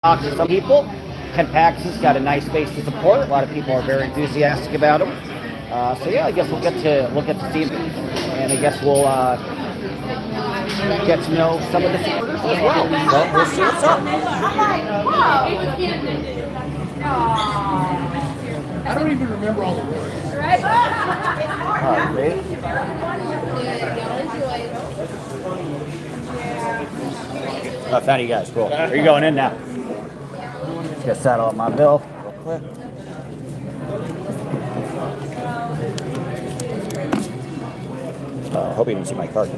talk to some people. Ken Paxton's got a nice base to support. A lot of people are very enthusiastic about him. So yeah, I guess we'll get to see him, and I guess we'll get to know some of the supporters as well. So we'll see what's up. I don't even remember all the words. All right. I found you guys. Cool. Are you going in now? Just settle up my bill real quick. Hope you didn't see my card.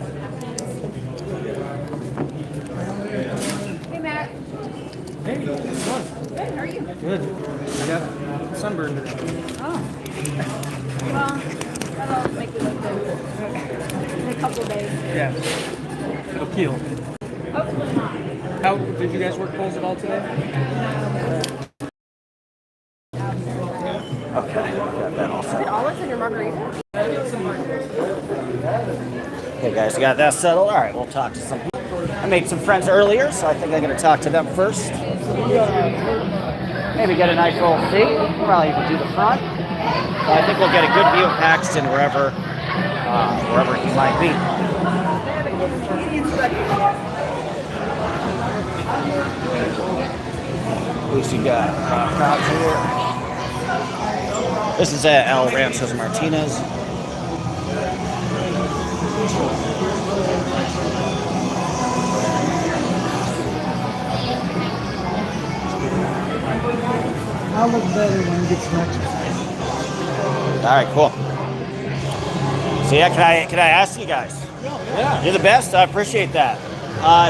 Hey, Matt. Hey, Good, how are you? good. I got sunburned. Oh. Well, that'll make you look good. In a couple of days. Yeah. It'll peel. Hopefully not. How did you guys work polls at all today? Okay, got that all Is set. it olives in your margarita? Okay, guys, you got that settled. All right, we'll talk to some people. I made some friends earlier, so I think I'm going to talk to them first. Maybe get a nice little seat. We'll probably even do the front. But I think we'll get a good view of Paxton wherever he might be. Who's you got? Crowds here. This is El Ranchos Martinez. I'll look better when it gets next. All right, cool. So yeah, can I ask you guys? Yeah. You're the best. I appreciate that.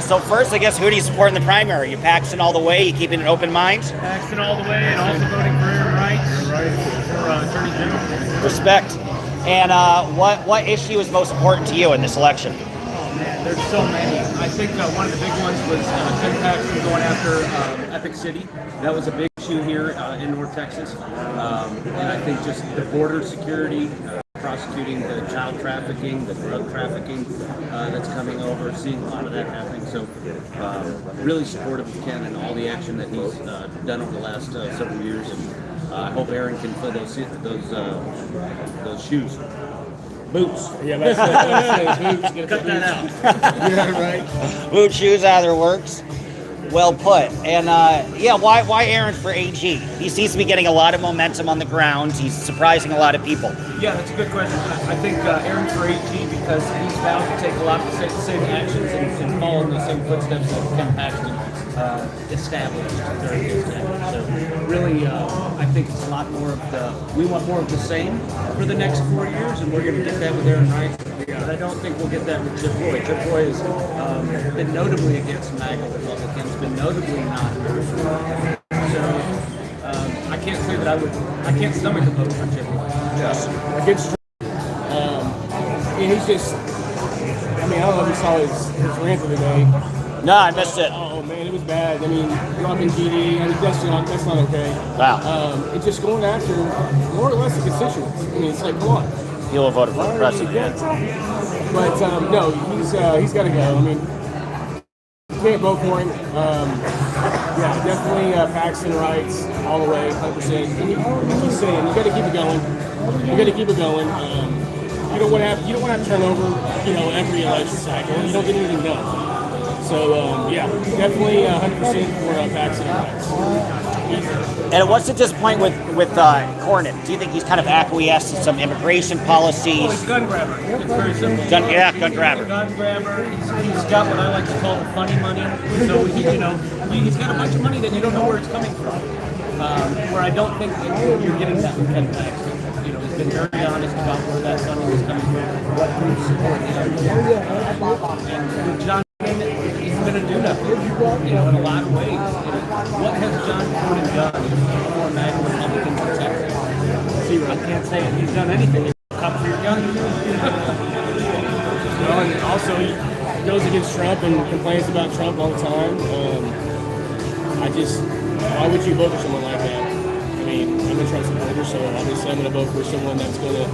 So first, I guess, who do you support in the primary? You Paxton all the way? You keeping an open mind? Paxton all the way, and also voting for Aaron Wright for Attorney General. Respect. And what issue is most important to you in this election? Oh man, there's so many. I think one of the big ones was Ken Paxton going after Epic City. That was a big issue here in North Texas. And I think just the border security, prosecuting the child trafficking, the drug trafficking that's coming over, seeing a lot of that happening. So really supportive of Ken and all the action that he's done over the last several years. And I hope Aaron can fill those shoes. Boots. Yeah, that's boots. Cut that out. Yeah, right. Boot shoes either works. Well put. And why Aaron for AG? He seems to be getting a lot of momentum on the ground. He's surprising a lot of people. Yeah, that's a good question. I think Aaron's for AG because he's bound to take a lot of the same actions and follow in the same footsteps that Ken Paxton established during his tenure. So really, I think it's a lot more of we want more of the same for the next 4 years, and we're going to get that with Aaron Wright. But I don't think we'll get that with Chip Roy. Chip Roy has been notably against MAGA Republicans, been notably not. So I can't say that I can't stomach a vote for Chip Roy. Yes. Against and he's just, I mean, I don't know if you saw his rant of the day. No, I missed it. Oh man, it was bad. I mean, dropping GD, I mean, that's not okay. Wow. And just going after more or less the constituents. I mean, it's like, come on. He'll vote for the president. But no, he's got to go. I mean, you can't vote for him. Yeah, definitely Paxton Wrights all the way, 100%. And you keep saying you got to keep it going. You got to keep it going. You don't want to have turn over, every election cycle. You don't get anything done. So yeah, definitely 100% for Paxton Wrights. And what's the disappointment with Cornyn? Do you think he's kind of acquiesced in some immigration policies? Well, he's a gun grabber. It's very simple. Gun grabber. He's a gun grabber. He's got what I like to call the funny money. So he's got a bunch of money that you don't know where it's coming from. Where I don't think you're getting that with Ken Paxton. He's been very honest about where that funding is coming from, what groups support him. And with John Cornyn, he's been a do-nothing, in a lot of ways. What has John Cornyn done for MAGA Republicans in Texas? See, I can't say he's done anything. He's come for your guns. Well, and also he goes against Trump and complains about Trump all the time. Why would you vote for someone like that? I mean, I'm a Trump supporter, so obviously I'm going to vote for someone that's going to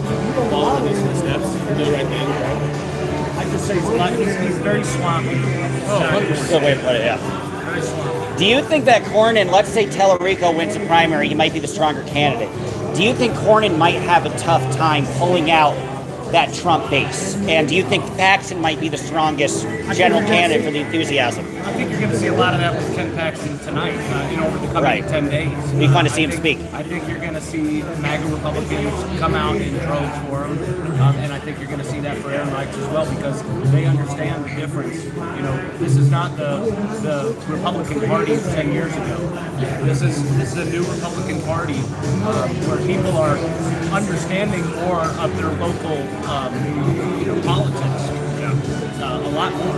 follow in his footsteps and do the right thing. I just say he's very sloppy. Good way to put it, yeah. Very sloppy. Do you think that Cornyn, let's say Tellerico wins the primary, he might be the stronger candidate. Do you think Cornyn might have a tough time pulling out that Trump base? And do you think Paxton might be the strongest general candidate for the enthusiasm? I think you're going to see a lot of that with Ken Paxton tonight, over the coming 10 days. It'd be fun to see him speak. I think you're going to see MAGA Republicans come out in droves for him, and I think you're going to see that for Aaron Reichs as well, because they understand the difference. This is not the Republican Party of 10 years ago. This is a new Republican Party where people are understanding more of their local politics, a lot more,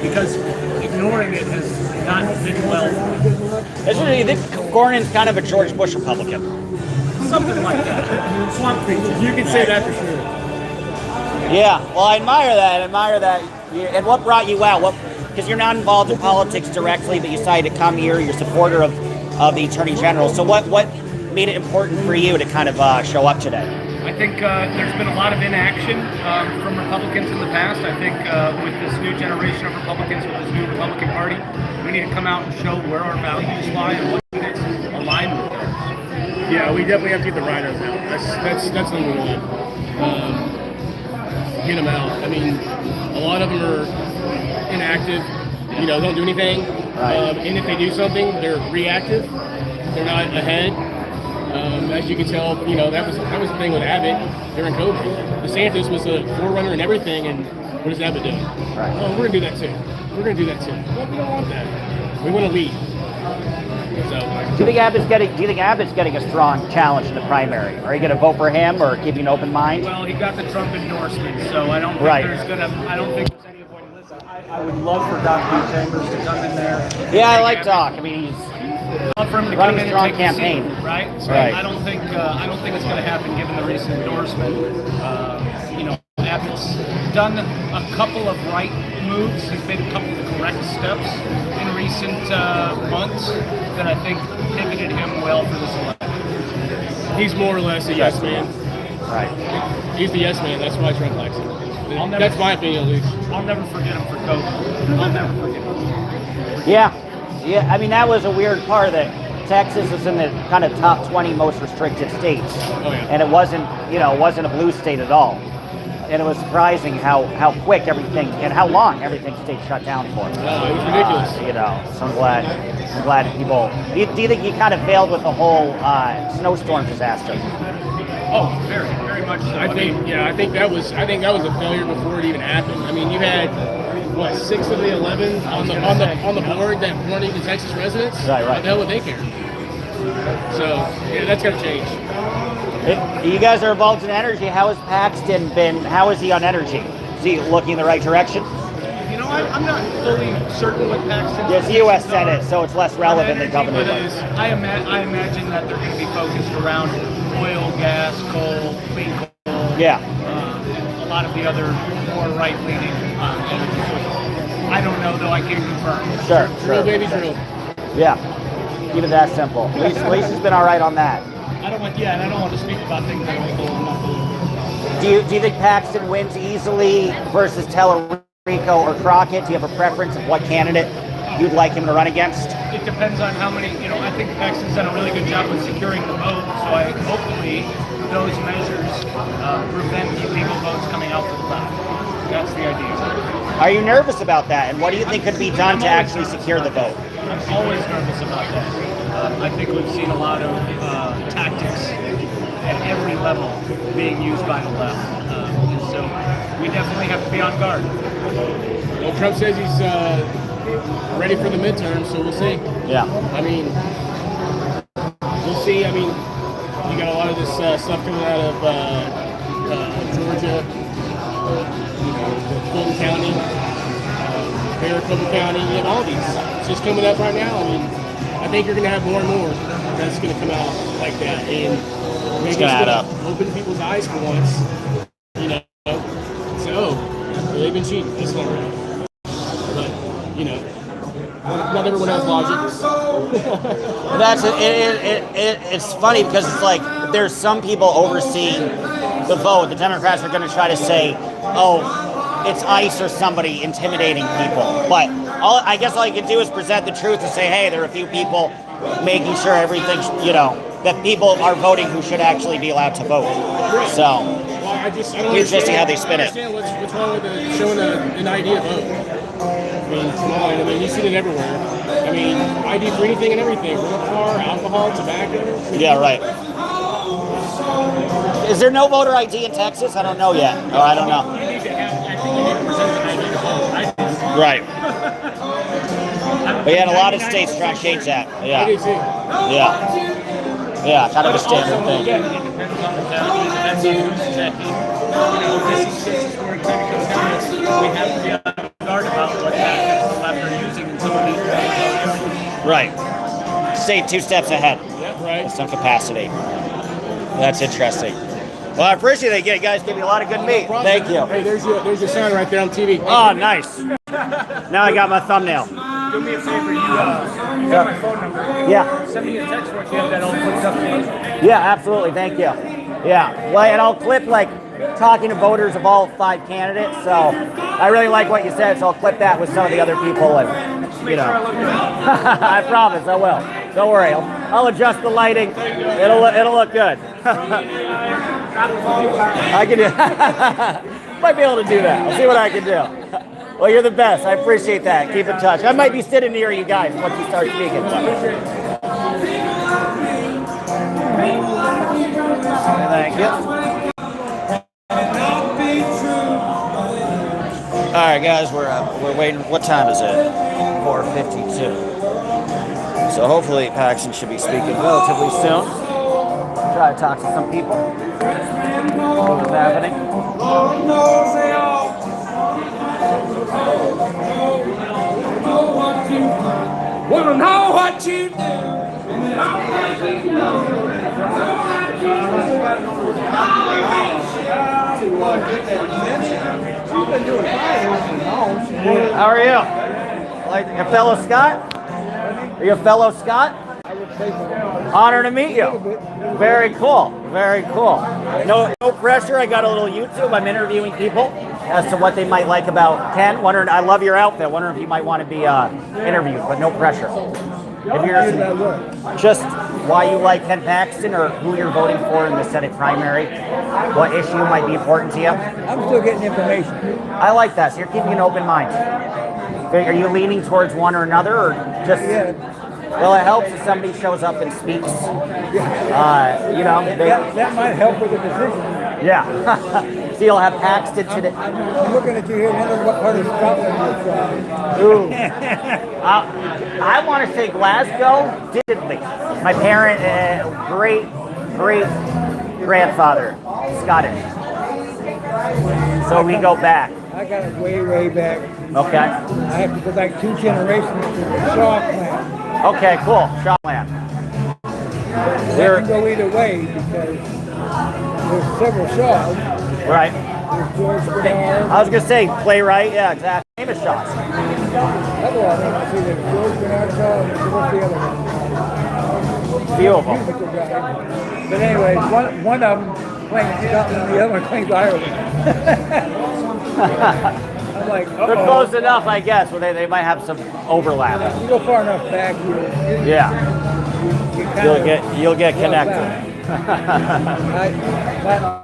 because ignoring it has not been well. You think Cornyn's kind of a George Bush Republican? Something like that. Swamp creatures. You can say that for sure. Yeah, well, I admire that. And what brought you out? Because you're not involved in politics directly, but you decided to come here. You're a supporter of the Attorney General. So what made it important for you to kind of show up today? I think there's been a lot of inaction from Republicans in the past. I think with this new generation of Republicans, with this new Republican Party, we need to come out and show where our values lie and what is aligned with those. Yeah, we definitely have to get the rhinos out. That's number one. Get them out. I mean, a lot of them are inactive. Don't do anything. Right. And if they do something, they're reactive. They're not ahead. As you can tell, that was the thing with Abbott during COVID. DeSantis was a forerunner and everything, and what is Abbott doing? Right. Oh, we're gonna do that too. We're gonna do that too. Well, we don't want that. We want to lead. So, Do you think Abbott's getting a strong challenge in the primary? Are you going to vote for him or keeping an open mind? Well, he got the Trump endorsement, so I don't think there's any avoidance. I would love for Dr. Chambers to come in there. Yeah, I like Doc. I mean, he's Love for him to running come in a strong and take the campaign. seat, right? So Right. I don't think it's going to happen given the recent endorsement. Abbott's done a couple of right moves. He's made a couple of correct steps in recent months that I think pivoted him well for this election. he's more or less a yes man. right. He's the yes man. That's why Trump likes him. That's my opinion, at least. I'll never forget him for COVID. I'll never forget him. Yeah. I mean, that was a weird part that Texas is in the kind of top 20 most restricted states, Oh, yeah. and it wasn't a blue state at all. And it was surprising how quick everything and how long everything stayed shut down for. Oh, it was ridiculous. So I'm glad people. Do you think he kind of failed with the whole snowstorm disaster? Oh, very, very much so. I think that was a failure before it even happened. I mean, you had 6 of the 11 on the board that weren't even Texas residents. Right. What the hell would they care? So yeah, that's got to change. You guys are involved in energy. How has Paxton been? How is he on energy? Is he looking in the right direction? I'm not fully certain what Paxton. Yes, U.S. Senate, so it's less relevant than Governor. I imagine that they're going to be focused around oil, gas, coal, clean coal. Yeah. A lot of the other more right-leaning energy sources. I don't know, though. I can't confirm. Sure. Drill, baby, drill. Yeah. Keep it that simple. Lisa's been all right on that. I don't want to speak about things I don't know. Do you think Paxton wins easily versus Tellerico or Crockett? Do you have a preference of what candidate you'd like him to run against? It depends on how many, I think Paxton's done a really good job with securing the vote, so hopefully those measures prevent illegal votes coming out to the left. That's the idea. Are you nervous about that? And what do you think could be done to actually secure the vote? I'm always nervous about that. I think we've seen a lot of tactics at every level being used by the left. And so we definitely have to be on guard. Well, Trump says he's ready for the midterm, so we'll see. Yeah. I mean, we'll see. I mean, you got a lot of this stuff coming out of Georgia, Fulton County, Maricopa County, and all these. It's just coming up right now. I mean, I think you're going to have more and more that's going to come out like that. And maybe it's gonna add up. Open people's eyes for once. So, they've been cheating. That's not right. But, not everyone has logic. It's funny because it's like there's some people overseeing the vote. The Democrats are going to try to say, oh, it's ICE or somebody intimidating people. But I guess all you can do is present the truth and say, hey, there are a few people making sure everything's, that people are voting who should actually be allowed to vote. So, Well, I don't interesting how they spin it. understand what's wrong with showing an ID vote. I mean, come on. I mean, you see it everywhere. I mean, ID for anything and everything. Rental car, alcohol, tobacco. Yeah, right. Is there no voter ID in Texas? I don't know yet. Or I don't know. You need to have, I think you need to present an ID to vote. I do. Right. But yeah, in a lot of states try to change that. I Yeah. do too. Yeah. Yeah, kind of a standard Also, thing. again, it depends on the county, it depends on who's checking. This is where it kind of comes down to, we have to be on guard about what happens after using in some of these areas. Right. Stay 2 steps ahead. Right. In some capacity. That's interesting. Well, I appreciate it. You guys gave me a lot of good meat. Thank you. Hey, there's your sign right there on TV. Oh, nice. Now I got my thumbnail. Do me a favor, you got my phone number. Yeah. Send me a text once you have that all put up there. Yeah, absolutely. Thank you. Yeah. Well, and I'll clip talking to voters of all 5 candidates. So I really like what you said. So I'll clip that with some of the other people, and I promise I will. Don't worry. I'll adjust the lighting. It'll look good. I can do. Might be able to do that. I'll see what I can do. Well, you're the best. I appreciate that. Keep in touch. I might be sitting near you guys once you start speaking. Thank you. All right, guys, we're waiting. What time is it? 4:52. So hopefully Paxton should be speaking relatively soon. Try to talk to some people. What's happening? Wanna know what you do? How are you? Like a fellow Scot? Are you a fellow Scot? Honor to meet you. Very cool. Very cool. No pressure. I got a little YouTube. I'm interviewing people as to what they might like about Ken. Wondering, I love your outfit. Wondering if you might want to be interviewed, but no pressure. If you're just why you like Ken Paxton or who you're voting for in the Senate primary, what issue might be important to you. I'm still getting information. I like that. So you're keeping an open mind. Are you leaning towards one or another, or just? Yeah. Well, it helps if somebody shows up and speaks. That might help with the decision. Yeah. So you'll have Paxton today. I'm looking at you here wondering what part of Scotland you're from. Ooh. I want to say Glasgow, Diddley. My parent, great grandfather, Scottish. So we go back. I got it way back. Okay. I have to go back 2 generations to the Shaw clan. Okay, cool. Shawland. That can go either way because there's several Shaws. Right. There's George Bernard. I was gonna say playwright. Yeah, exactly. Famous shots. Other one, I see there's George Bernard Shaw and what's the other one? Few of them. Musical guy. But anyways, one of them claims Scotland and the other one claims Ireland. I'm like, They're close enough, I guess, where they might have some overlap. You go far enough back, Yeah. You'll get connected.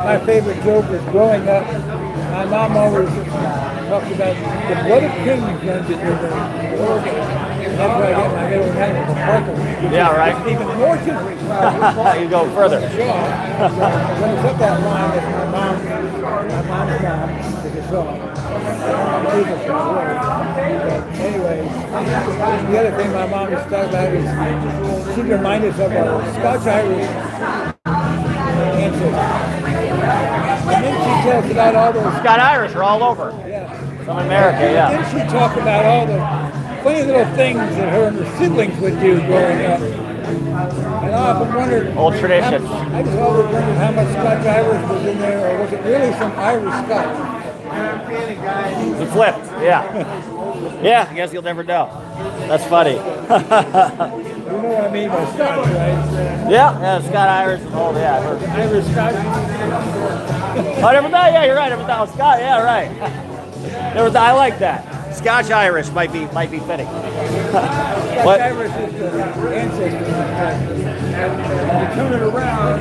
My favorite joke is growing up. My mom always talked about the blood of kings runs in your veins. That's why I get my middle name of Parker. Yeah, right. Even more to You go further. When it's up that line, it's my mom's mom is a song. Anyway, the other thing my mom used to talk about is she reminded us of our Scotch-Irish ancestors. And then she tells about all those... Scott-Irish are all over. Yeah. Some in America, yeah. And then she talked about all the funny little things that her and her siblings would do growing up. And I often wondered... Old traditions. I just always wondered how much Scotch-Irish was in there, or was it really some Irish Scotch? You flipped, yeah. Yeah, I guess you'll never know. That's funny. You know what I mean by Scotch, right? Yeah, Scott-Irish and all, yeah. Irish Scotch. Oh, never thought, yeah, you're right. Never thought, Scott, yeah, right. Never thought, I like that. Scotch Irish might be fitting. Scotch What? Irish is the ancestors of Paxton. And you turn it around,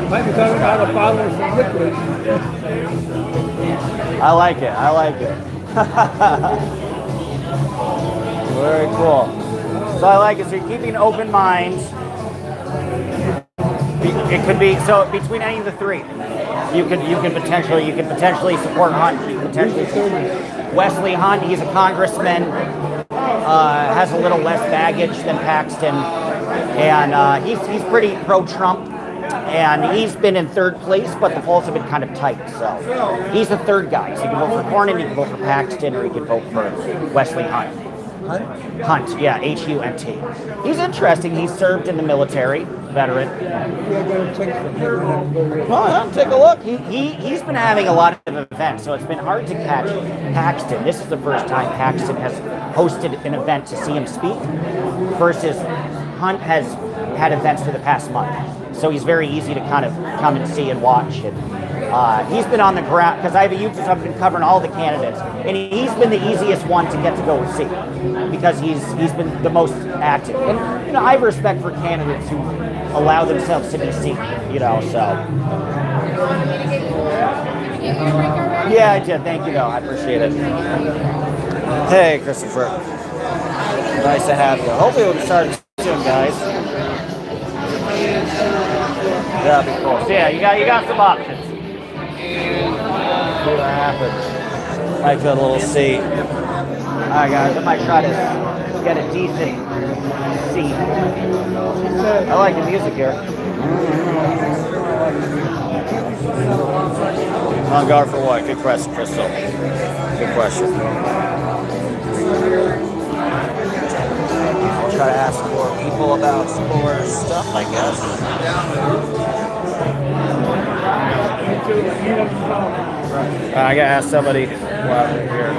you might be talking about a bottle of some liquid. I like it. I like it. Very cool. So I like it. So you're keeping open minds. It could be so between any of the three. You could potentially support Hunt. You could potentially support Wesley Hunt. He's a congressman. Has a little less baggage than Paxton, and he's pretty pro-Trump. And he's been in third place, but the polls have been kind of tight. So he's the third guy. So you can vote for Cornyn, you can vote for Paxton, or you can vote for Wesley Hunt. Hunt, yeah, Hunt. He's interesting. He served in the military, veteran. Well, yeah, take a look. He's been having a lot of events, so it's been hard to catch Paxton. This is the first time Paxton has hosted an event to see him speak, versus Hunt has had events for the past month. So he's very easy to kind of come and see and watch. And he's been on the ground, because I have a YouTube, so I've been covering all the candidates. And he's been the easiest one to get to go see, because he's been the most active. And, you know, I have respect for candidates who allow themselves to be seen, you know, so. Yeah, I did. Thank you, though. I appreciate it. Hey, Christopher. Nice to have you. Hopefully we'll start soon, guys. That'd be cool. So yeah, you got some options. See what happens. Might get a little seat. Alright guys, I might try to get a decent seat. I like the music here. On guard for what? Good question, Crystal. Good question. I'll try to ask more people about more stuff, I guess. I gotta ask somebody while we're here.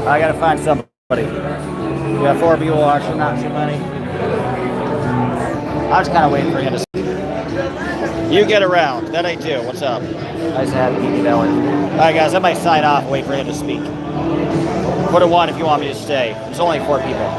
Alright, I gotta find somebody. We got 4 people watching, not too many. I was kind of waiting for him to speak. You get around. That I do. What's up? Nice to have you, Belly. Alright guys, I might sign off and wait for him to speak. Put a 1 if you want me to stay. It's only 4 people.